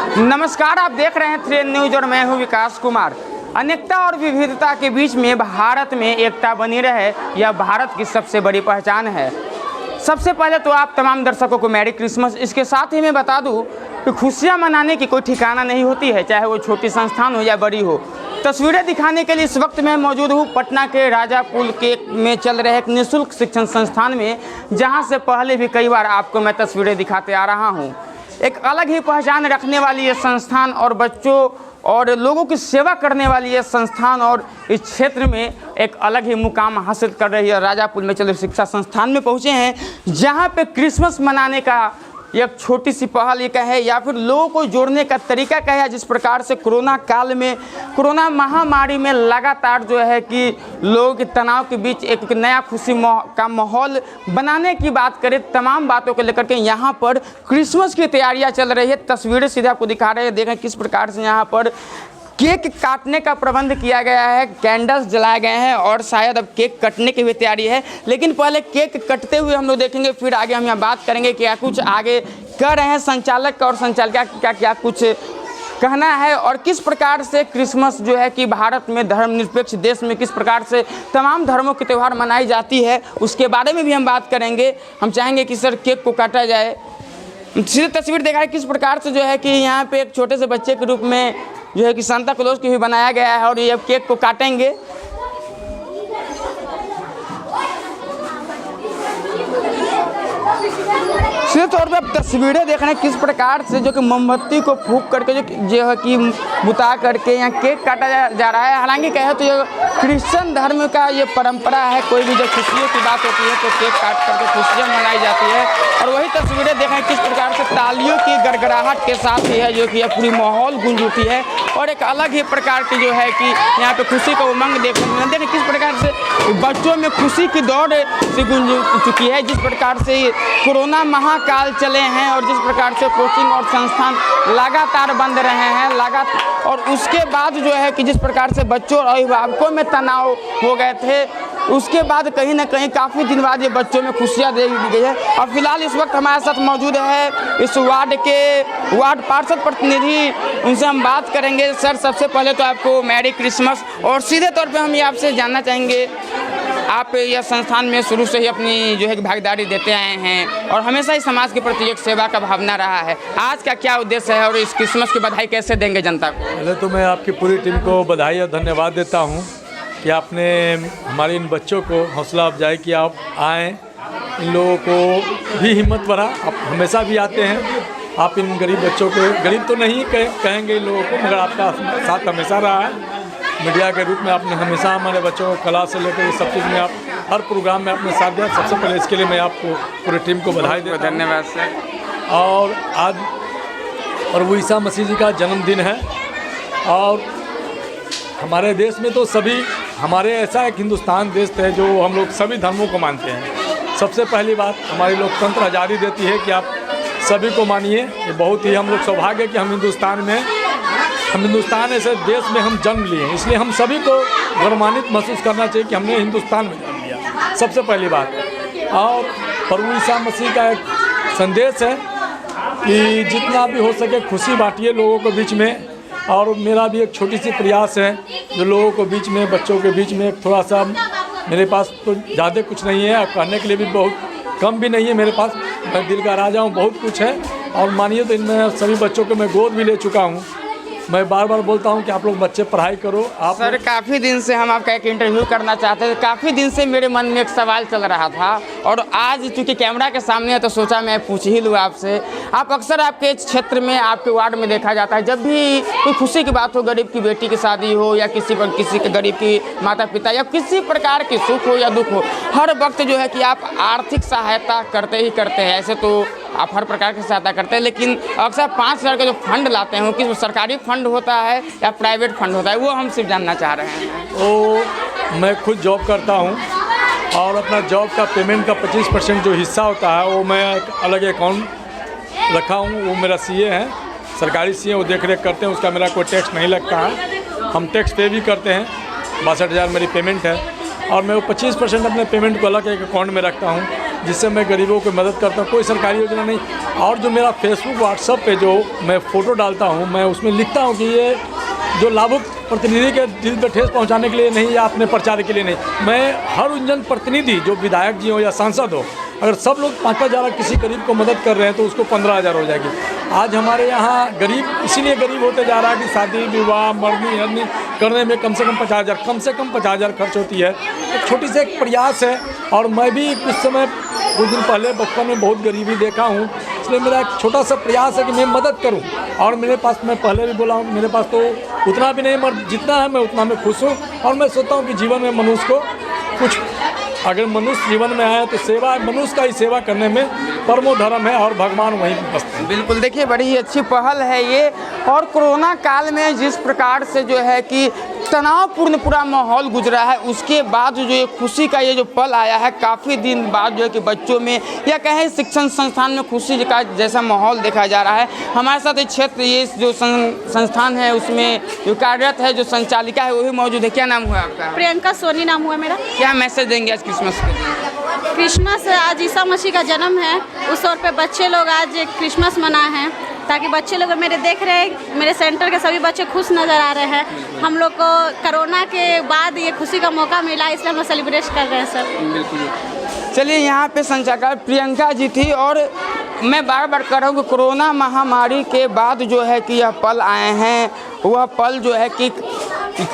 नमस्कार, आप देख रहे हैं 3 न्यूज और मैं हूं विकास कुमार। अनेकता और विविधता के बीच में भारत में एकता बनी रहे, यह भारत की सबसे बड़ी पहचान है। सबसे पहले तो आप तमाम दर्शकों को मैरी क्रिसमस। इसके साथ ही मैं बता दूं कि खुशियां मनाने की कोई ठिकाना नहीं होती है, चाहे वो छोटी संस्थान हो या बड़ी हो। तस्वीरें दिखाने के लिए इस वक्त मैं मौजूद हूँ पटना के राजापुर के में चल रहे एक निःशुल्क शिक्षण संस्थान में, जहाँ से पहले भी कई बार आपको मैं तस्वीरें दिखाते आ रहा हूँ। एक अलग ही पहचान रखने वाली ये संस्थान और बच्चों और लोगों की सेवा करने वाली ये संस्थान और इस क्षेत्र में एक अलग ही मुकाम हासिल कर रही है। राजापुर में चल रहे शिक्षा संस्थान में पहुँचे हैं, जहाँ पे क्रिसमस मनाने का एक छोटी सी पहल ये कहे या फिर लोगों को जोड़ने का तरीका कहे। जिस प्रकार से कोरोना काल में, कोरोना महामारी में लगातार जो है कि लोगों के तनाव के बीच एक नया खुशी का माहौल बनाने की बात करें, तमाम बातों को लेकर के यहाँ पर क्रिसमस की तैयारियाँ चल रही है। तस्वीरें सीधे आपको दिखा रहे हैं, देखें किस प्रकार से यहाँ पर केक काटने का प्रबंध किया गया है, कैंडल्स जलाए गए हैं और शायद अब केक कटने की भी तैयारी है। लेकिन पहले केक कटते हुए हम लोग देखेंगे, फिर आगे हम यहाँ बात करेंगे क्या कुछ आगे कर रहे हैं संचालक और संचालिका क्या कुछ कहना है और किस प्रकार से क्रिसमस जो है कि भारत में धर्मनिरपेक्ष देश में किस प्रकार से तमाम धर्मों के त्यौहार मनाई जाती है, उसके बारे में भी हम बात करेंगे। हम चाहेंगे कि सर केक को काटा जाए। सीधे तस्वीर देखा है किस प्रकार से जो है कि यहाँ पे एक छोटे से बच्चे के रूप में जो है कि सांता क्लॉज की भी बनाया गया है और ये केक को काटेंगे। सीधे तौर पे आप तस्वीरें देख रहे हैं किस प्रकार से जो कि मोमबत्ती को फूंक करके जो है कि बुता करके यहाँ केक काटा जा रहा है। हालांकि कहे तो ये क्रिश्चियन धर्म का ये परंपरा है, कोई भी जब खुशियों की बात होती है तो केक काट करके खुशियाँ मनाई जाती है। और वही तस्वीरें देखें किस प्रकार से तालियों की गड़गड़ाहट के साथ ही है जो कि यह पूरी माहौल गूंज उठी है और एक अलग ही प्रकार की जो है कि यहाँ पे खुशी का उमंग देखने को मिलता है। किस प्रकार से बच्चों में खुशी की दौड़ से गूंज चुकी है, जिस प्रकार से कोरोना महाकाल चले हैं और जिस प्रकार से कोचिंग और संस्थान लगातार बंद रहे हैं और उसके बाद जो है कि जिस प्रकार से बच्चों और अभिभावकों में तनाव हो गए थे, उसके बाद कहीं ना कहीं काफ़ी दिन बाद ये बच्चों में खुशियाँ दे दी गई है। और फिलहाल इस वक्त हमारे साथ मौजूद है इस वार्ड के वार्ड पार्षद प्रतिनिधि, उनसे हम बात करेंगे। सर, सबसे पहले तो आपको मैरी क्रिसमस और सीधे तौर पे हम ये आपसे जानना चाहेंगे, आप यह संस्थान में शुरू से ही अपनी जो है भागीदारी देते आए हैं और हमेशा ही समाज के प्रति एक सेवा का भावना रहा है। आज का क्या उद्देश्य है और इस क्रिसमस की बधाई कैसे देंगे जनता को? पहले तो मैं आपकी पूरी टीम को बधाई और धन्यवाद देता हूं कि आपने हमारे इन बच्चों को हौसला अफजाई कि आप आएँ, इन लोगों को भी हिम्मत बढ़ा। आप हमेशा भी आते हैं, आप इन गरीब बच्चों को, गरीब तो नहीं कहेंगे इन लोगों को, मगर आपका साथ हमेशा रहा है। मीडिया के रूप में आपने हमेशा हमारे बच्चों को कला से लेकर ये सब चीज़ में आप हर प्रोग्राम में आपने साथ दिया। सबसे पहले इसके लिए मैं आपको पूरी टीम को बधाई देता हूं। धन्यवाद सर। और आज प्रभु ईसा मसीह जी का जन्मदिन है और हमारे देश में तो सभी हमारे ऐसा एक हिंदुस्तान देश है जो हम लोग सभी धर्मों को मानते हैं। सबसे पहली बात हमारी लोकतंत्र आज़ादी देती है कि आप सभी को मानिए। ये बहुत ही हम लोग सौभाग्य कि हम हिंदुस्तान ऐसे देश में हम जन्म लिए हैं, इसलिए हम सभी को गौरवान्वित महसूस करना चाहिए कि हमने हिंदुस्तान में जन्म लिया, सबसे पहली बात। और प्रभु ईसा मसीह का एक संदेश है कि जितना भी हो सके खुशी बांटिए लोगों के बीच में। और मेरा भी एक छोटी सी प्रयास है जो लोगों के बीच में, बच्चों के बीच में थोड़ा सा, मेरे पास तो ज़्यादा कुछ नहीं है और कहने के लिए भी बहुत कम भी नहीं है मेरे पास। मैं दिल का राजा हूँ, बहुत कुछ है और मानिए तो इनमें सभी बच्चों को मैं गोद भी ले चुका हूँ। मैं बार बार बोलता हूं कि आप लोग बच्चे पढ़ाई करो। आप सर, काफ़ी दिन से हम आपका एक इंटरव्यू करना चाहते थे, काफ़ी दिन से मेरे मन में एक सवाल चल रहा था और आज चूँकि कैमरा के सामने है तो सोचा मैं पूछ ही लूँ आपसे। आप अक्सर आपके क्षेत्र में, आपके वार्ड में देखा जाता है, जब भी कोई खुशी की बात हो, गरीब की बेटी की शादी हो या किसी के गरीब की माता पिता या किसी प्रकार की सुख हो या दुख हो, हर वक्त जो है कि आप आर्थिक सहायता करते ही करते हैं। ऐसे तो आप हर प्रकार की सहायता करते हैं, लेकिन अक्सर 5,000 का जो फंड लाते हैं वो किस सरकारी फंड होता है या प्राइवेट फंड होता है, वो हम सिर्फ जानना चाह रहे हैं। तो मैं खुद जॉब करता हूं और अपना जॉब का पेमेंट का 25% जो हिस्सा होता है वो मैं एक अलग अकाउंट रखा हूं। वो मेरा सीए है, सरकारी सीए, वो देख रेख करते हैं, उसका मेरा कोई टैक्स नहीं लगता है। हम टैक्स पे भी करते हैं, 62,000 मेरी पेमेंट है और मैं वो 25% अपने पेमेंट को अलग एक अकाउंट में रखता हूँ जिससे मैं गरीबों की मदद करता हूँ। कोई सरकारी योजना नहीं। और जो मेरा फेसबुक व्हाट्सएप पे जो मैं फ़ोटो डालता हूँ, मैं उसमें लिखता हूँ कि ये जो लाभुक प्रतिनिधि के दिल पे ठेस पहुंचाने के लिए नहीं या अपने प्रचार के लिए नहीं। मैं हर उन जन प्रतिनिधि जो विधायक जी हो या सांसद हो, अगर सब लोग 5-5 हज़ार किसी गरीब को मदद कर रहे हैं तो उसको 15,000 हो जाएगी। आज हमारे यहाँ गरीब इसीलिए गरीब होते जा रहा है कि शादी विवाह मरनी हरनी करने में कम से कम 50,000 खर्च होती है। एक छोटी से एक प्रयास है। और मैं भी कुछ दिन पहले बचपन में बहुत गरीबी देखा हूँ, इसलिए मेरा एक छोटा सा प्रयास है कि मैं मदद करूँ। और मेरे पास, मैं पहले भी बोला हूँ, मेरे पास तो उतना भी नहीं, मगर जितना है मैं उतना में खुश हूँ। और मैं सोचता हूँ कि जीवन में मनुष्य को कुछ, अगर मनुष्य जीवन में आए तो सेवा, मनुष्य का ही सेवा करने में परमो धर्म है और भगवान वहीं बसते हैं। बिल्कुल, देखिए बड़ी ही अच्छी पहल है ये। और कोरोना काल में जिस प्रकार से जो है कि तनावपूर्ण पूरा माहौल गुजरा है, उसके बाद जो ये खुशी का ये जो पल आया है, काफ़ी दिन बाद जो है कि बच्चों में या कहें शिक्षण संस्थान में खुशी का जैसा माहौल देखा जा रहा है। हमारे साथ ये क्षेत्र, ये जो संस्थान है उसमें जो कार्यरत है, जो संचालिका है वो भी मौजूद है। क्या नाम हुआ आपका? प्रियंका सोनी नाम हुआ मेरा। क्या मैसेज देंगे आज क्रिसमस के दिन? क्रिसमस आज ईसा मसीह का जन्म है, उस तौर पे बच्चे लोग आज क्रिसमस मनाए हैं, ताकि बच्चे लोग मेरे देख रहे हैं, मेरे सेंटर के सभी बच्चे खुश नज़र आ रहे हैं। हम लोग को कोरोना के बाद ये खुशी का मौका मिला, इसलिए हम लोग सेलिब्रेट कर रहे हैं सर। बिल्कुल। चलिए, यहाँ पे संचालक प्रियंका जी थी। और मैं बार बार कह रहा हूँ कि कोरोना महामारी के बाद जो है कि यह पल आए हैं, वह पल जो है कि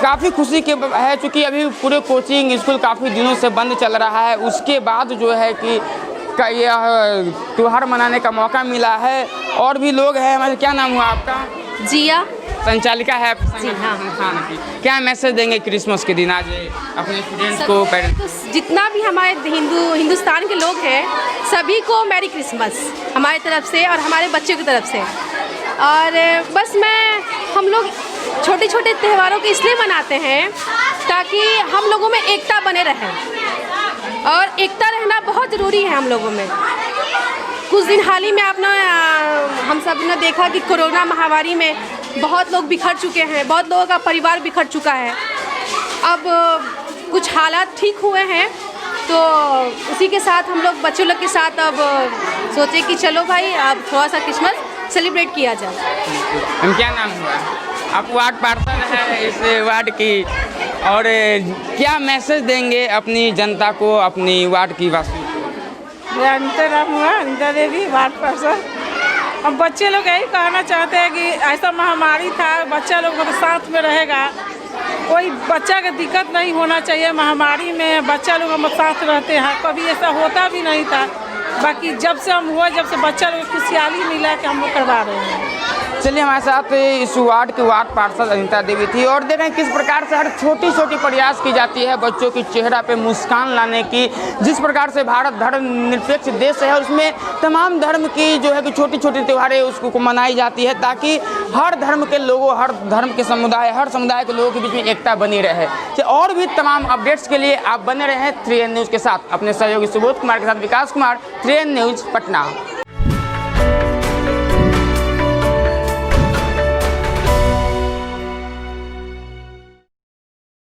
काफ़ी खुशी के है। चूँकि अभी पूरे कोचिंग स्कूल काफ़ी दिनों से बंद चल रहा है, उसके बाद जो है कि यह त्यौहार मनाने का मौका मिला है। और भी लोग हैं हमारे। क्या नाम हुआ आपका? जिया। संचालिका है जी हाँ। संस्थान की। क्या मैसेज देंगे क्रिसमस के दिन आज अपने स्टूडेंट्स को, पेरेंट्स? तो जितना भी हमारे हिंदुस्तान के लोग हैं, सभी को मैरी क्रिसमस हमारी तरफ से और हमारे बच्चों की तरफ से। और बस हम लोग छोटे छोटे त्योहारों को इसलिए मनाते हैं ताकि हम लोगों में एकता बने रहे, और एकता रहना बहुत ज़रूरी है हम लोगों में। कुछ दिन हाल ही में हम सब ने देखा कि कोरोना महामारी में बहुत लोग बिखर चुके हैं, बहुत लोगों का परिवार बिखर चुका है। अब कुछ हालात ठीक हुए हैं, तो उसी के साथ हम लोग बच्चों लोग के साथ अब सोचे कि चलो भाई अब थोड़ा सा क्रिसमस सेलिब्रेट किया जाए। हम क्या नाम हुआ? आप वार्ड पार्षद हैं इस वार्ड की, और क्या मैसेज देंगे अपनी जनता को, अपनी वार्ड की वासियों को? मेरा नाम हुआ अनिता देवी, वार्ड पार्षद। हम बच्चे लोग यही कहना चाहते हैं कि ऐसा महामारी था, बच्चा लोग मतलब साथ में रहेगा, कोई बच्चा का दिक्कत नहीं होना चाहिए। महामारी में बच्चा लोग हम साथ रहते हैं, कभी ऐसा होता भी नहीं था। बाकी जब से जब से बच्चा लोग खुशहाली मिला कि हम लोग करवा रहे हैं। चलिए, हमारे साथ इस वार्ड की वार्ड पार्षद अनिता देवी थी। और देख रहे हैं किस प्रकार से हर छोटी छोटी प्रयास की जाती है बच्चों की चेहरा पे मुस्कान लाने की। जिस प्रकार से भारत धर्मनिरपेक्ष देश है, उसमें तमाम धर्म की जो है कि छोटी छोटी त्योहारें उसको मनाई जाती है, ताकि हर धर्म के लोगों, हर धर्म के समुदाय, हर समुदाय के लोगों के बीच में एकता बनी रहे। और भी तमाम अपडेट्स के लिए आप बने रहें 3N न्यूज़ के साथ। अपने सहयोगी सुबोध कुमार के साथ विकास कुमार, 3N न्यूज़ पटना।